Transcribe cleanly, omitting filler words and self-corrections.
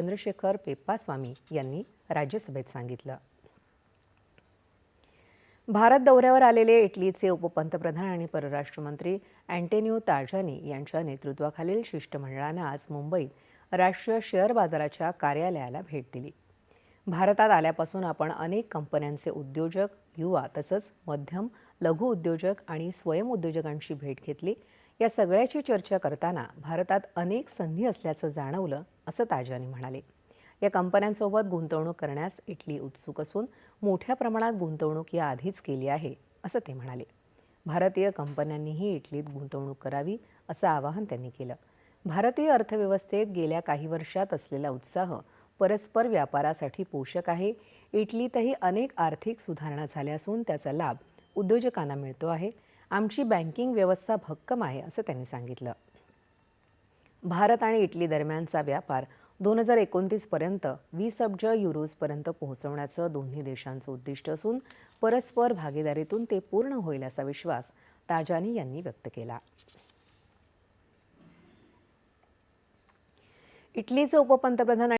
चंद्रशेखर पेप्पास्वामी यांनी राज्यसभेत सांगितलं। भारत दौऱ्यावर आलेले इटलीचे उपपंतप्रधान आणि परराष्ट्र मंत्री अँटोनिओ ताजानी यांच्या नेतृत्वाखालील शिष्टमंडळानं आज मुंबईत राष्ट्रीय शेअर बाजाराच्या कार्यालयाला भेट दिली। भारतात आल्यापासून आपण अनेक कंपन्यांचे उद्योजक, युवा तसंच मध्यम लघु उद्योजक आणि स्वयंउद्योजकांची भेट घेतली। या सगळ्याची चर्चा करताना भारतात अनेक संधी असल्याचं जाणवलं, असं ताजानी म्हणाले। या कंपन्यांसोबत गुंतवणूक करण्यास इटली उत्सुक असून मोठ्या प्रमाणात गुंतवणूक याआधीच केली आहे, असं ते म्हणाले। भारतीय कंपन्यांनीही इटलीत गुंतवणूक करावी, असं आवाहन त्यांनी केलं। भारतीय अर्थव्यवस्थेत गेल्या काही वर्षात असलेला उत्साह परस्पर व्यापारासाठी पोषक आहे। इटलीतही अनेक आर्थिक सुधारणा झाल्या असून त्याचा लाभ उद्योजकांना मिळतो आहे। आमची बँकिंग व्यवस्था भक्कम आहे, असं त्यांनी सांगितलं। भारत आणि इटली दरम्यानचा व्यापार 2029 पर्यंत 20 अब्ज युरोजपर्यंत पोहोचवण्याचं दोन्ही देशांचं उद्दिष्ट असून परस्पर भागीदारीतून ते पूर्ण होईल असा विश्वास ताजानी यांनी व्यक्त केला। इटलीचे उपपंतप्रधान